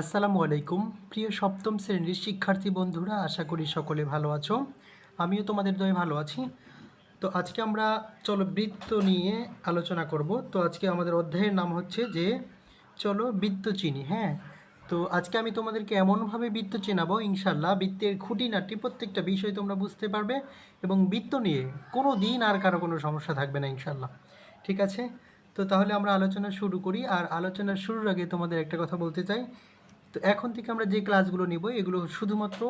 আসসালামু আলাইকুম প্রিয় সপ্তম শ্রেণীর শিক্ষার্থী বন্ধুরা, আশা করি সকলে ভালো আছো। আমিও তোমাদের দয়ে ভালো আছি। তো আজকে আমরা চলো বৃত্ত নিয়ে আলোচনা করব। তো আজকে আমাদের অধ্যায়ের নাম হচ্ছে যে চলো বৃত্ত চিনি। হ্যাঁ, তো আজকে আমি তোমাদেরকে এমনভাবে বৃত্ত চেনাবো, ইনশাল্লাহ বৃত্তের খুঁটিনাটি প্রত্যেকটা বিষয় তোমরা বুঝতে পারবে এবং বৃত্ত নিয়ে কোনো দিন আর কারো কোনো সমস্যা থাকবে না, ইনশাল্লাহ। ঠিক আছে, তো তাহলে আমরা আলোচনা শুরু করি। আর আলোচনার শুরুর আগে তোমাদের একটা কথা বলতে চাই। তো এখন থেকে আমরা যে ক্লাসগুলো নিব এগুলো শুধুমাত্র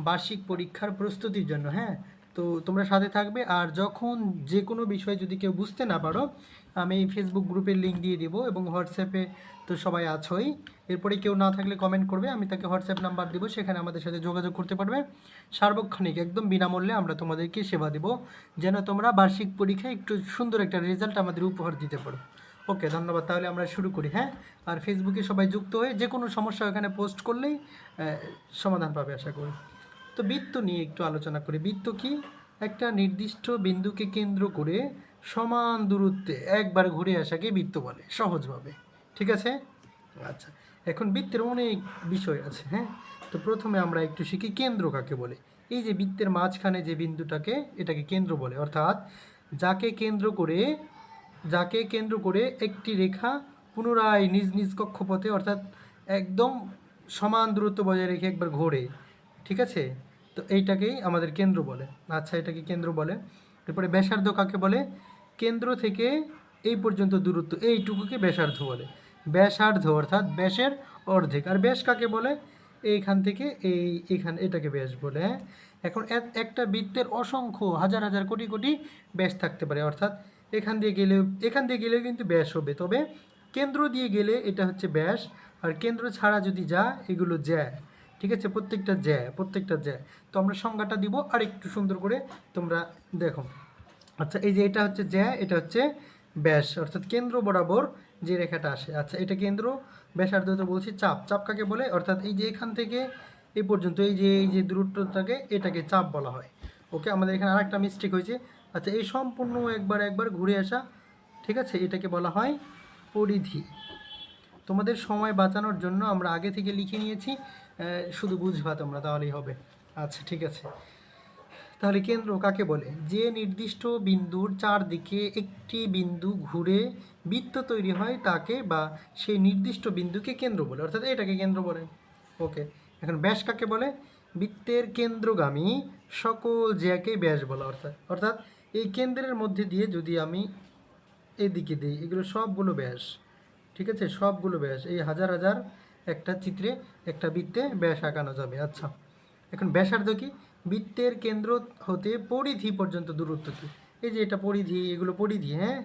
বার্ষিক পরীক্ষার প্রস্তুতির জন্য। হ্যাঁ, তো তোমরা সাথে থাকবে। আর যখন যে কোনো বিষয় যদি কেউ বুঝতে না পারো, আমি ফেসবুক গ্রুপের লিঙ্ক দিয়ে দিব এবং হোয়াটসঅ্যাপে তো সবাই আছোই। এরপরে কেউ না থাকলে কমেন্ট করবে, আমি তাকে হোয়াটসঅ্যাপ নাম্বার দিব, সেখানে আমাদের সাথে যোগাযোগ করতে পারবে। সার্বক্ষণিক একদম বিনামূল্যে আমরা তোমাদেরকে সেবা দেব, যেন তোমরা বার্ষিক পরীক্ষায় একটু সুন্দর একটা রেজাল্ট আমাদের উপহার দিতে পারো। ওকে, ধন্যবাদ। তাহলে আমরা শুরু করি। হ্যাঁ, আর ফেসবুকে সবাই যুক্ত হয়ে যে কোনো সমস্যা ওখানে পোস্ট করলেই সমাধান পাবে আশা করি। তো বৃত্ত নিয়ে একটু আলোচনা করি। বৃত্ত কি? একটা নির্দিষ্ট বিন্দুকে কেন্দ্র করে সমান দূরত্বে একবার ঘুরে আসাকে বৃত্ত বলে, সহজভাবে। ঠিক আছে? আচ্ছা, এখন বৃত্তের অনেক বিষয় আছে। হ্যাঁ, তো প্রথমে আমরা একটু শিখি কেন্দ্র কাকে বলে। এই যে বৃত্তের মাঝখানে যে বিন্দুটাকে, এটাকে কেন্দ্র বলে। অর্থাৎ যাকে কেন্দ্র করে যাকে কেন্দ্র করে একটি রেখা পুনরায় নিজ নিজ কক্ষপথে, অর্থাৎ একদম সমান দূরত্ব বজায় রেখে একবার ঘোরে। ঠিক আছে, তো এইটাকেই আমাদের কেন্দ্র বলে। আচ্ছা, এটাকে কেন্দ্র বলে। এরপরে ব্যাসার্ধ কাকে বলে? কেন্দ্র থেকে এই পর্যন্ত দূরত্ব, এইটুকুকে ব্যাসার্ধ বলে। ব্যাসার্ধ অর্থাৎ ব্যাসের অর্ধেক। আর ব্যাস কাকে বলে? এইখান থেকে এইখান, এটাকে ব্যাস বলে। হ্যাঁ, এখন একটা বৃত্তের অসংখ্য হাজার হাজার কোটি কোটি ব্যাস থাকতে পারে। অর্থাৎ এখান দিয়ে গেলেও কিন্তু ব্যাস হবে, তবে কেন্দ্র দিয়ে গেলে এটা হচ্ছে ব্যাস, আর কেন্দ্র ছাড়া যদি যা, এগুলো জ্যা। ঠিক আছে, প্রত্যেকটা জ্যা। তো আমরা সংজ্ঞাটা দিব আর একটু সুন্দর করে তোমরা দেখো। আচ্ছা, এই যে এটা হচ্ছে জ্যা, এটা হচ্ছে ব্যাস, অর্থাৎ কেন্দ্র বরাবর যে রেখাটা আসে। আচ্ছা, এটা কেন্দ্র। ব্যাসার্ধ তো বলছি চাপ। চাপ কাকে বলে? অর্থাৎ এই যে এখান থেকে এই পর্যন্ত এই যে দূরত্বটাকে, এটাকে চাপ বলা হয়। ওকে, আমাদের এখানে আরেকটা মিস্টেক হয়েছে। আচ্ছা, এই সম্পূর্ণ একবার ঘুরে আসা, ঠিক আছে, এটাকে বলা হয় পরিধি। তোমাদের সময় বাঁচানোর জন্য আমরা আগে থেকে লিখে নিয়েছি, শুধু বুঝবা তোমরা, তাহলেই হবে। আচ্ছা, ঠিক আছে। তাহলে কেন্দ্র কাকে বলে? যে নির্দিষ্ট বিন্দুর চারদিকে একটি বিন্দু ঘুরে বৃত্ত তৈরি হয় তাকে, বা সেই নির্দিষ্ট বিন্দুকে কেন্দ্র বলে, অর্থাৎ এটাকে কেন্দ্র বলে। ওকে, এখন ব্যাস কাকে বলে? বৃত্তের কেন্দ্রগামী সকল জ্যাকে ব্যাস বলা। অর্থাৎ এই কেন্দ্রের মধ্যে দিয়ে যদি আমি এদিকে দিই, এগুলো সবগুলো ব্যাস। ঠিক আছে, সবগুলো ব্যাস। এই হাজার হাজার একটা চিত্রে, একটা বৃত্তে ব্যাস আঁকানো যাবে। আচ্ছা, এখন ব্যাসার্ধ কি? বৃত্তের কেন্দ্র হতে পরিধি পর্যন্ত দূরত্ব কি? এই যে এটা পরিধি, এগুলো পরিধি। হ্যাঁ,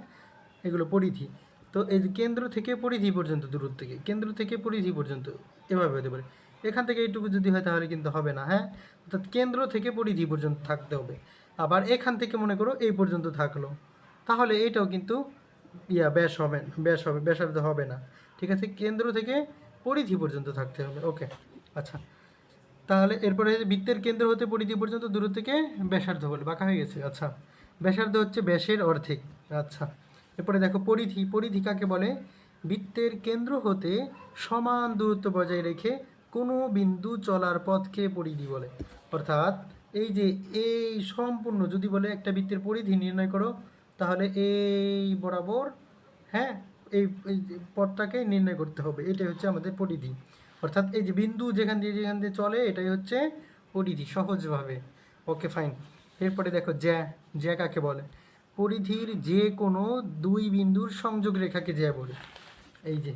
এগুলো পরিধি। তো এই যে কেন্দ্র থেকে পরিধি পর্যন্ত দূরত্ব কি? কেন্দ্র থেকে পরিধি পর্যন্ত এভাবে হতে পারে। এখান থেকে এইটুকু যদি হয় তাহলে কিন্তু হবে না। হ্যাঁ, অর্থাৎ কেন্দ্র থেকে পরিধি পর্যন্ত থাকতে হবে। আবার এখান থেকে মনে করো এই পর্যন্ত থাকলো, তাহলে এটাও কিন্তু ব্যাসার্ধ হবে না। ঠিক আছে, কেন্দ্র থেকে পরিধি পর্যন্ত থাকতে হবে। ওকে, আচ্ছা। তাহলে এরপরে বৃত্তের কেন্দ্র হতে পরিধি পর্যন্ত দূরত্বকে ব্যাসার্ধ বলে। বাঁকা হয়ে গেছে। আচ্ছা, ব্যাসার্ধ হচ্ছে ব্যাসের অর্ধেক। আচ্ছা, এরপরে দেখো পরিধি। পরিধি কাকে বলে? বৃত্তের কেন্দ্র হতে সমান দূরত্ব বজায় রেখে কোনো বিন্দু চলার পথকে পরিধি বলে। অর্থাৎ এই যে এই সম্পূর্ণ যদি বলে একটা বৃত্তের পরিধি নির্ণয় করো, তাহলে এই বরাবর, হ্যাঁ, এই যে পথটাকে নির্ণয় করতে হবে। এটাই হচ্ছে আমাদের পরিধি। অর্থাৎ এই যে বিন্দু যেখান দিয়ে চলে, এটাই হচ্ছে পরিধি, সহজভাবে। ওকে, ফাইন। এরপরে দেখো জ্যা। জ্যা কাকে বলে? পরিধির যে কোনো দুই বিন্দুর সংযোগ রেখাকে জ্যা বলে। এই যে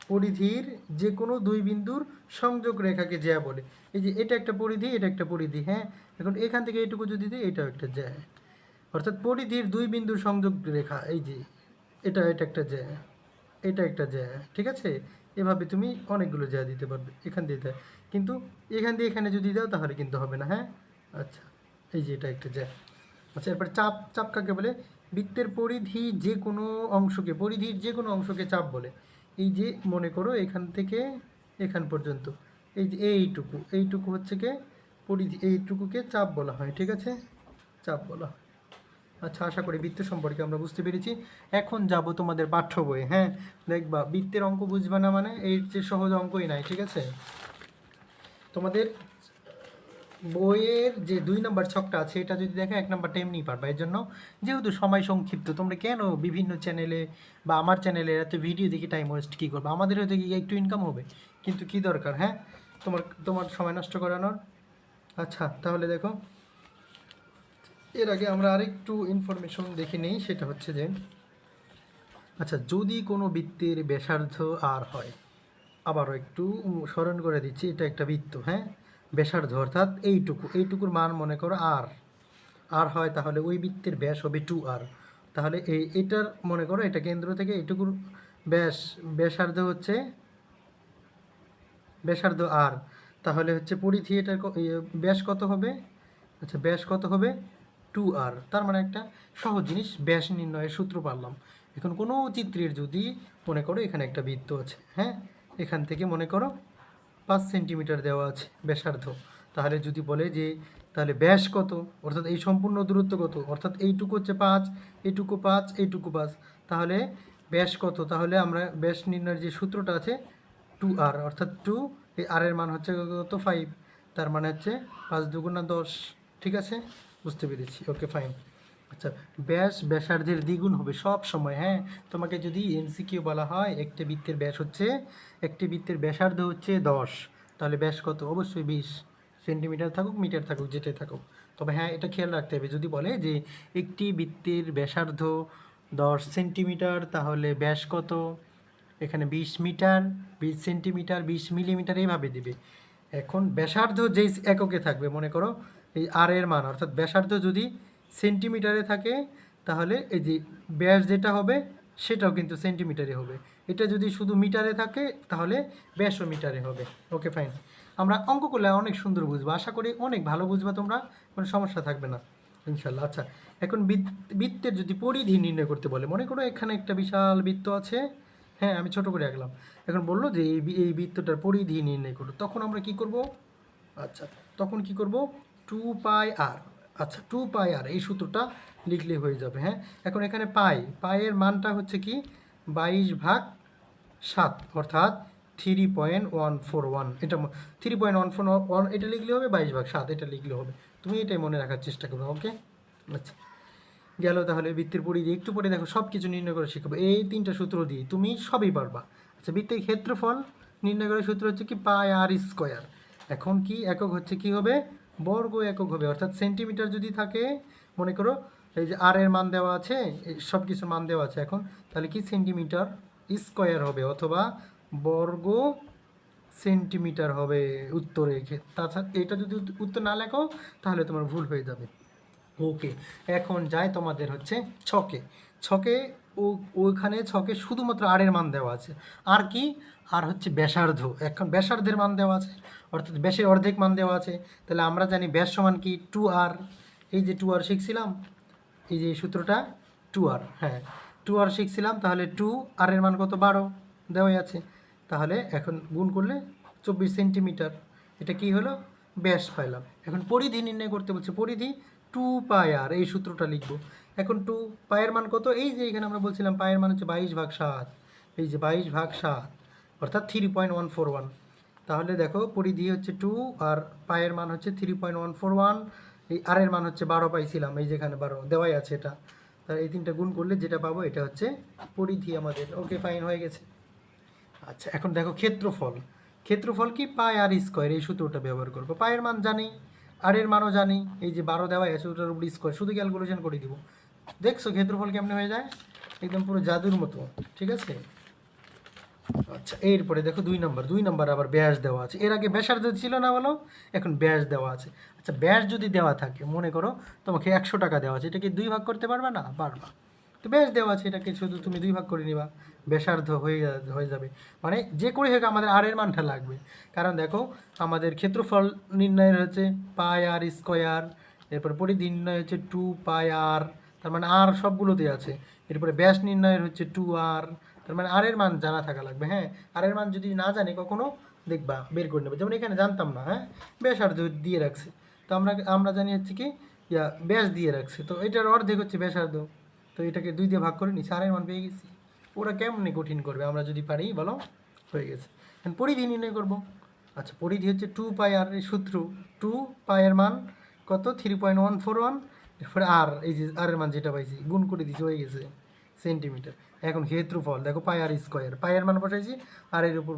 পরিধির যে কোনো দুই বিন্দুর সংযোগ রেখাকে জ্যা বলে। এই যে এটা একটা পরিধি, এটা একটা পরিধি। হ্যাঁ, এখন এখান থেকে এইটুকু যদি দিই, এটাও একটা জ্যা। অর্থাৎ পরিধির দুই বিন্দুর সংযোগ রেখা, এই যে এটা একটা জ্যা, এটা একটা জ্যা। ঠিক আছে, এভাবে তুমি অনেকগুলো জ্যা দিতে পারবে এখান দিয়ে দেয়, কিন্তু এখান দিয়ে এখানে যদি দাও তাহলে কিন্তু হবে না। হ্যাঁ, আচ্ছা, এই যে এটা একটা জ্যা। আচ্ছা, এরপর চাপ। চাপ কাকে বলে? বৃত্তের পরিধির যে কোনো অংশকে চাপ বলে। এই যে মনে করো এখান থেকে এখান পর্যন্ত, এই যে এইটুকু হচ্ছে কে পরিধি, এইটুকুকে চাপ বলা হয়। ঠিক আছে, চাপ বলা হয়। আচ্ছা, আশা করি বৃত্ত সম্পর্কে আমরা বুঝতে পেরেছি। এখন যাব তোমাদের পাঠ্য বইয়ে। হ্যাঁ, দেখবা বৃত্তের অঙ্ক বুঝবা না মানে এর যে সহজ অঙ্কই নাই, ঠিক আছে? তোমাদের বইয়ের যে 2 নম্বর ছকটা আছে এটা যদি দেখো 1 নম্বরটা এমনি পারবা। এর জন্য যেহেতু সময় সংক্ষিপ্ত, তোমরা কেন বিভিন্ন চ্যানেলে বা আমার চ্যানেলে এত ভিডিও দেখে টাইম ওয়েস্ট কী করবে? আমাদের হয়তো কি একটু ইনকাম হবে, কিন্তু কি দরকার, হ্যাঁ, তোমার তোমার সময় নষ্ট করানোর। আচ্ছা, তাহলে দেখো এর আগে আমরা আরেকটু ইনফরমেশন দেখে নিই। সেটা হচ্ছে যে আচ্ছা, যদি কোনো বৃত্তের ব্যাসার্ধ আর হয়, আবারও একটু স্মরণ করে দিচ্ছি, এটা একটা বৃত্ত, হ্যাঁ, ব্যাসার্ধ অর্থাৎ এইটুকুর মান মনে করো আর হয়, তাহলে ওই বৃত্তের ব্যাস হবে 2r। তাহলে এটার মনে করো এটা কেন্দ্র থেকে এইটুকুর ব্যাসার্ধ হচ্ছে ব্যাসার্ধ আর, তাহলে হচ্ছে পরিধি এটার ব্যাস কত হবে? আচ্ছা, ব্যাস কত হবে? 2r। তার মানে একটা সহজ জিনিস, ব্যাস নির্ণয়ের সূত্র পারলাম। এখন কোনো চিত্রের যদি মনে করো এখানে একটা বৃত্ত আছে, হ্যাঁ, এখান থেকে মনে করো 5 সেন্টিমিটার দেওয়া আছে ব্যাসার্ধ, তাহলে যদি বলে যে তাহলে ব্যাস কত, অর্থাৎ এই সম্পূর্ণ দূরত্ব কত, অর্থাৎ এইটুকু হচ্ছে 5, এইটুকু 5, এইটুকু 5, তাহলে ব্যাস কত? তাহলে আমরা ব্যাস নির্ণয়ের যে সূত্রটা আছে 2r, অর্থাৎ 2, এই আর এর মান হচ্ছে কত? 5, তার মানে হচ্ছে 5×2 = 10। ঠিক আছে, বুঝতে পেরেছি, ওকে ফাইন। আচ্ছা, ব্যাসার্ধের দ্বিগুণ হবে সব সময়। হ্যাঁ, তোমাকে যদি এমসিকিউ বলা হয় একটি বৃত্তের ব্যাসার্ধ হচ্ছে 10, তাহলে ব্যাস কত? অবশ্যই 20 সেন্টিমিটার থাকুক, মিটার থাকুক, যেটাই থাকুক। তবে হ্যাঁ, এটা খেয়াল রাখতে হবে, যদি বলে যে একটি বৃত্তের ব্যাসার্ধ 10 সেন্টিমিটার, তাহলে ব্যাস কত? এখানে 20 মিটার, 20 সেন্টিমিটার, 20 মিলিমিটার এইভাবে দিবে। এখন ব্যাসার্ধ যেই এককে থাকবে, মনে করো এই আর এর মান, অর্থাৎ ব্যাসার্ধ যদি সেন্টিমিটারে থাকে, তাহলে এই যে ব্যাস যেটা হবে সেটাও কিন্তু সেন্টিমিটারে হবে। এটা যদি শুধু মিটারে থাকে, তাহলে ব্যাসও মিটারে হবে। ওকে ফাইন, আমরা অঙ্ক করলে অনেক সুন্দর বুঝবো, আশা করি অনেক ভালো বুঝবা তোমরা, কোনো সমস্যা থাকবে না ইনশাল্লাহ। আচ্ছা, এখন বৃত্তের যদি পরিধি নির্ণয় করতে বলে, মনে করো এখানে একটা বিশাল বৃত্ত আছে, হ্যাঁ, আমি ছোট করে আঁকলাম। এখন বললো যে এই বৃত্তটার পরিধি নির্ণয় করো, তখন আমরা কি করব? আচ্ছা, তখন কি করব? 2πr। আচ্ছা, 2πr এই সূত্রটা লিখলে হয়ে যাবে। হ্যাঁ, এখন এখানে পায়ের মানটা হচ্ছে কি 22/7, অর্থাৎ 3.141। এটা 3.141 এটা লিখলে হবে, 22/7 এটা লিখলে হবে। তুমি এটাই মনে রাখার চেষ্টা করবে। ওকে, আচ্ছা, গেল। তাহলে বৃত্তের পরিধি একটু পরে দেখো সব কিছু নির্ণয় করে শিখবো এই 3টা সূত্র দিয়ে, তুমি সবই পারবা। আচ্ছা, বৃত্তের ক্ষেত্রফল নির্ণয় করার সূত্র হচ্ছে কি πr²। এখন কি একক হচ্ছে কি হবে? বর্গ একক হবে, অর্থাৎ সেন্টিমিটার যদি থাকে, মনে করো এই যে আর এর মান দেওয়া আছে, সব কিছুর মান দেওয়া আছে, এখন তাহলে কি সেন্টিমিটার স্কোয়ার হবে, অথবা বর্গ সেন্টিমিটার হবে উত্তরে। তাছাড়া এটা যদি উত্তর না লেখো, তাহলে তোমার ভুল হয়ে যাবে। ওকে, এখন যাই তোমাদের হচ্ছে ছকে। ছকে ওইখানে ছকে শুধুমাত্র আর এর মান দেওয়া আছে, আর কি, আর হচ্ছে ব্যাসার্ধ। এখন ব্যাসার্ধের মান দেওয়া আছে, অর্থাৎ ব্যাসের অর্ধেক মান দেওয়া আছে। তাহলে আমরা জানি ব্যাস সমান কি 2r। এই যে 2r শিখছিলাম, এই যে সূত্রটা 2r, হ্যাঁ, 2r শিখছিলাম। তাহলে 2r এর মান কত? 12 দেওয়াই আছে। তাহলে এখন গুণ করলে 24 সেন্টিমিটার, এটা কি হলো? ব্যাস পাইলাম। এখন পরিধি নির্ণয় করতে বলছে, পরিধি 2πr, এই সূত্রটা লিখব। এখন পায়ের মান কত? এই যে এখানে আমরা বলছিলাম পায়ের মান হচ্ছে 22/7, এই যে 22/7, অর্থাৎ 3.141। তাহলে দেখো পরিধি হচ্ছে 2 আর পায়ের মান হচ্ছে 3.141, এই আর এর মান হচ্ছে 12 পাইছিলাম, এই যেখানে 12 দেওয়াই আছে এটা। তাহলে এই 3টা গুণ করলে যেটা পাবো এটা হচ্ছে পরিধি আমাদের। ওকে ফাইন, হয়ে গেছে। আচ্ছা, এখন দেখো ক্ষেত্রফল কি πr², এই সূত্রটা ব্যবহার করবো। পায়ের মান জানি, আর এর মানও জানি, এই যে 12 দেওয়া আছে ওটার উপর স্কোয়ার, শুধু ক্যালকুলেশন করে দিব। দেখছো ক্ষেত্রফল কেমনে হয়ে যায়? একদম পুরো জাদুর মতো। ঠিক আছে, আচ্ছা, এরপরে দেখো 2 নম্বর আবার ব্যাস দেওয়া আছে। এর আগে ব্যাসার্ধ ছিল না বলো, এখন ব্যাস দেওয়া আছে। আচ্ছা, ব্যাস যদি দেওয়া থাকে, মনে করো তোমাকে 100 টাকা দেওয়া আছে, এটাকে 2 ভাগ করতে পারবে না? পারবা। তো ব্যাস দেওয়া আছে, এটাকে শুধু তুমি 2 ভাগ করে নিবা, ব্যাসার্ধ হয়ে যাবে। মানে যে করে হোক আমাদের আর এর মানটা লাগবে, কারণ দেখো আমাদের ক্ষেত্রফল নির্ণয়ের হচ্ছে πr², এরপর পরিধি নির্ণয় হচ্ছে 2πr, তার মানে আর সবগুলোতে আছে। এরপরে ব্যাস নির্ণয়ের হচ্ছে 2r, তার মানে আর এর মান জানা থাকা লাগবে। হ্যাঁ, আর এর মান যদি না জানি কখনো, দেখবা বের করে নেবে। যেমন এখানে জানতাম না, হ্যাঁ, ব্যাসার্ধ দিয়ে রাখছে, তো আমরা জানি হচ্ছে কি ব্যাস দিয়ে রাখছে, তো এটার অর্ধেক হচ্ছে ব্যাসার্ধ। তো এটাকে 2 দিয়ে ভাগ করে নিচ্ছি, আরের মান পেয়ে গেছি। ওরা কেমনে কঠিন করবে, আমরা যদি পারি বলো, হয়ে গেছে। এখন পরিধি নির্ণয় করব। আচ্ছা, পরিধি হচ্ছে 2 পাই আর, এর সূত্র 2 পাই এর মান কত, 3.141। এরপরে আর, এই যে আর এর মান যেটা পাইছি গুণ করে দিচ্ছি, হয়ে গেছে সেন্টিমিটার। এখন ক্ষেত্রফল দেখো, পাই আর স্কোয়ার, পাই এর মান বসাইছি আর এর উপর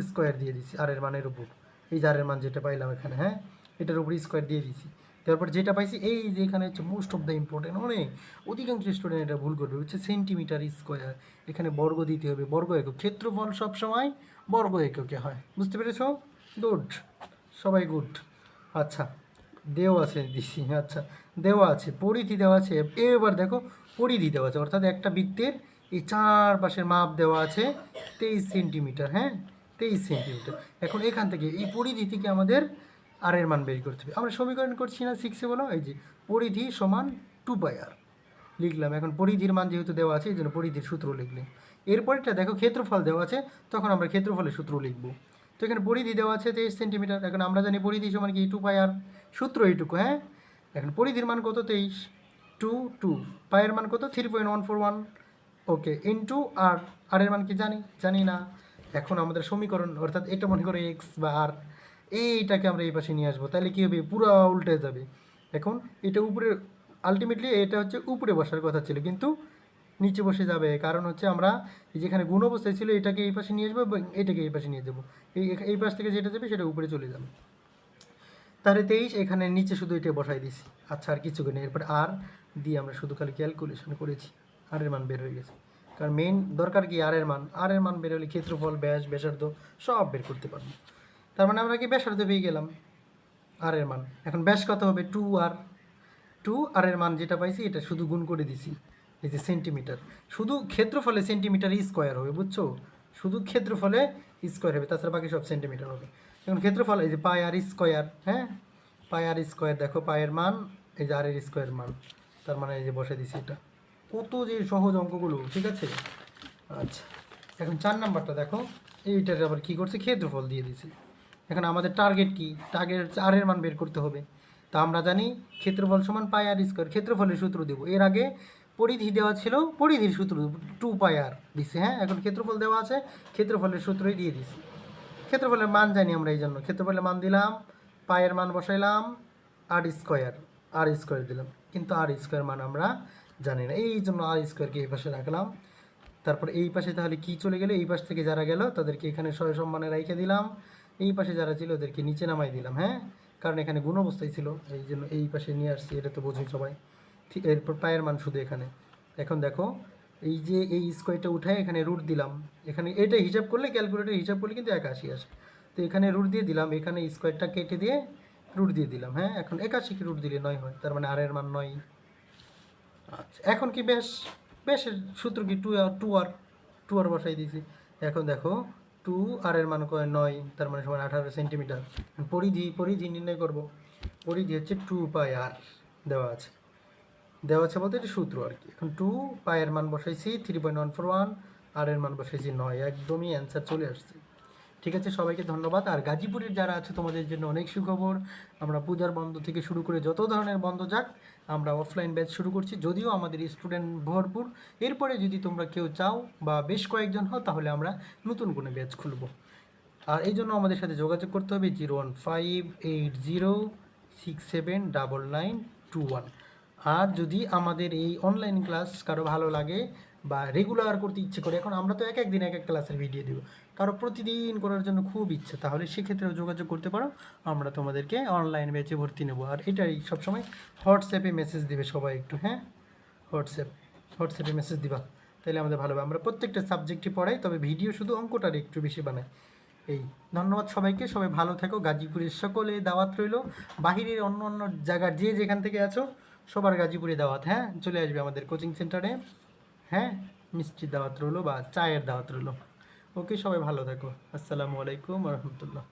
স্কোয়ার দিয়ে দিচ্ছি, আর এর মানের উপর এই যে আর এর মান যেটা পাইলাম এখানে, হ্যাঁ, এটার উপর স্কোয়ার দিয়ে দিচ্ছি। তারপর যেটা পাইছি এই যে এখানে হচ্ছে মোস্ট অফ দ্য ইম্পর্টেন্ট, অনেক অধিকাংশ স্টুডেন্ট এটা ভুল করবে, হচ্ছে সেন্টিমিটার স্কোয়ার। এখানে বর্গ দিতে হবে, বর্গ একক। ক্ষেত্রফল সবসময় বর্গ এককে হয়, বুঝতে পেরেছো? গুড, সবাই গুড। আচ্ছা, দেওয়া আছে দিছি, আচ্ছা দেওয়া আছে পরিধি দেওয়া আছে। এবার দেখো পরিধি দেওয়া আছে, অর্থাৎ একটা বৃত্তের এই চারপাশের মাপ দেওয়া আছে 23 সেন্টিমিটার, হ্যাঁ 23 সেন্টিমিটার। এখন এখান থেকে এই পরিধি থেকে আমাদের আর এর মান বের করতে হবে। আমরা সমীকরণ করছি না 6-এ, বলো এই যে পরিধি সমান 2 পাই আর লিখলাম। এখন পরিধির মান যেহেতু দেওয়া আছে এই জন্য পরিধির সূত্র লিখলাম। এরপরটা দেখো ক্ষেত্রফল দেওয়া আছে, তখন আমরা ক্ষেত্রফলের সূত্র লিখব। তো এখানে পরিধি দেওয়া আছে 23 সেন্টিমিটার। এখন আমরা জানি পরিধি সমান কি 2 পাই আর, সূত্র এইটুকু, হ্যাঁ। এখন পরিধির মান কত, 23, 2 পায়ের মান কত 3.141, ওকে, ইন্টু আর, আর এর মান কি জানি না। এখন আমাদের সমীকরণ, অর্থাৎ এটা মনে করো এক্স বা আর, এইটাকে আমরা এই পাশে নিয়ে আসবো, তাহলে কী হবে, পুরো উল্টে যাবে। এখন এটা উপরে, আলটিমেটলি এটা হচ্ছে উপরে বসার কথা ছিল, কিন্তু নিচে বসে যাবে, কারণ হচ্ছে আমরা যেখানে গুণ অবস্থায় ছিল এটাকে এই পাশে নিয়ে আসবো এবং এটাকে এই পাশে নিয়ে যাবো। এই পাশ থেকে যেটা যাবে সেটা উপরে চলে যাবে। তাহলে 23, এখানে নিচে শুধু এটা বসাই দিছি। আচ্ছা, আর কিছু নেই। এরপর আর দিয়ে আমরা শুধু খালি ক্যালকুলেশন করেছি, আর এর মান বের হয়ে গেছে। কারণ মেইন দরকার কি, আর এর মান বের হলে ক্ষেত্রফল, ব্যাস, ব্যাসার্ধ সব বের করতে পারবো। তার মানে আমরা কি ব্যাসার্ধ পেয়ে গেলাম, আর এর মান। এখন ব্যাস কত হবে, 2 আর এর মান যেটা পাইছি এটা শুধু গুণ করে দিছি, এই যে সেন্টিমিটার। শুধু ক্ষেত্রফলে সেন্টিমিটার স্কোয়ার হবে, বুঝছো, শুধু ক্ষেত্রফলে স্কোয়ার হবে, তাছাড়া বাকি সব সেন্টিমিটার হবে। এখন ক্ষেত্রফল এই যে পাই আর স্কোয়ার, হ্যাঁ, পাই আর স্কোয়ার, দেখো পায়ের মান এই যে আর এর স্কোয়ার মান, তার মানে এই যে বসে দিছি। এটা কত যে সহজ অঙ্কগুলো, ঠিক আছে। আচ্ছা, এখন 4 নাম্বারটা দেখো, এইটার আবার কী করছে, ক্ষেত্রফল দিয়ে দিছে। এখন আমাদের টার্গেট কি, টার্গেট আর এর মান বের করতে হবে। তা আমরা জানি ক্ষেত্রফল সমান পাই আর স্কোয়ার, ক্ষেত্রফলের সূত্র দেব। এর আগে পরিধি দেওয়া ছিল, পরিধির সূত্র 2 পাই আর দিছে, হ্যাঁ। এখন ক্ষেত্রফল দেওয়া আছে, ক্ষেত্রফলের সূত্রই দিয়ে দিছি। ক্ষেত্রফলের মান জানি আমরা, এই জন্য ক্ষেত্রফলের মান দিলাম, পায়ের মান বসাইলাম, আর স্কোয়ার দিলাম, কিন্তু আর স্কোয়ার মান আমরা জানি না, এই জন্য আর স্কোয়ারকে এই পাশে রাখলাম। তারপর এই পাশে তাহলে কি চলে গেল, এই পাশ থেকে যারা গেল তাদেরকে এখানে সয় সম্মানে রেখে দিলাম, এই পাশে যারা ছিল ওদেরকে নিচে নামাই দিলাম, হ্যাঁ, কারণ এখানে গুণ অবস্থায় ছিল, এই জন্য এই পাশে নিয়ে আসছি, এটা তো বোঝেই সবাই। ঠিক, এরপর পায়ের মান শুধু এখানে। এখন দেখো এই যে এই স্কোয়ারটা উঠায় এখানে রুট দিলাম, এখানে এটা হিসাব করলে, ক্যালকুলেটর হিসাব করলে কিন্তু 81 আসে। তো এখানে রুট দিয়ে দিলাম, এখানে স্কোয়ারটা কেটে দিয়ে রুট দিয়ে দিলাম, হ্যাঁ। এখন 81কে রুট দিলে 9 হয়, তার মানে আর এর মান 9। আচ্ছা, এখন কি বেশের সূত্র কি, টু আর বসাই দিয়েছি। এখন দেখো 2 আর এর মান কয় 9, তার মানে সমান 18 সেন্টিমিটার। পরিধি নির্ণয় করব। পরিধি হচ্ছে 2 পাই আর, দেওয়া আছে বলতে এটা সূত্র আর কি। এখন 2 পাই এর মান বসাইছি 3.141, আর এর মান বসাইছি 9, একদমই অ্যান্সার চলে আসছে। ঠিক আছে, সবাইকে ধন্যবাদ। আর গাজীপুরের যারা আছে তোমাদের জন্য অনেক সুখবর, আমরা পূজার বন্ধ থেকে শুরু করে যত ধরনের বন্ধ যাক, আমরা অফলাইন ব্যাচ শুরু করছি, যদিও আমাদের স্টুডেন্ট ভরপুর। এরপরে যদি তোমরা কেউ চাও বা বেশ কয়েকজন হও, তাহলে আমরা নতুন কোনো ব্যাচ খুলব। আর এই জন্য আমাদের সাথে যোগাযোগ করতে হবে 01580679921। আর যদি আমাদের এই অনলাইন ক্লাস কারো ভালো লাগে বা রেগুলার করতে ইচ্ছে করে, এখন আমরা তো এক এক দিন এক এক ক্লাসের ভিডিও দেবো, কারো প্রতিদিন করার জন্য খুব ইচ্ছে, তাহলে সেক্ষেত্রেও যোগাযোগ করতে পারো, আমরা তোমাদেরকে অনলাইন ব্যাচে ভর্তি নেবো। আর এটাই সবসময় হোয়াটসঅ্যাপে মেসেজ দিবে সবাই একটু, হ্যাঁ, হোয়াটসঅ্যাপে মেসেজ দিবা, তাহলে আমাদের ভালো হবে। আমরা প্রত্যেকটা সাবজেক্টই পড়াই, তবে ভিডিও শুধু অঙ্কটার একটু বেশি বানাই। এই, ধন্যবাদ সবাইকে, সবাই ভালো থাকো। গাজীপুরের সকলে দাওয়াত রইল, বাহিরের অন্য অন্য জায়গার যে যেখান থেকে আছো সবার গাজীপুরে দাওয়াত, হ্যাঁ, চলে আসবে আমাদের কোচিং সেন্টারে, হ্যাঁ, মিষ্টির দাওয়াত রইলো বা চায়ের দাওয়াত রইলো। ওকে, সবাই ভালো থাকো, আসসালামু আলাইকুম রহমতুল্লাহ।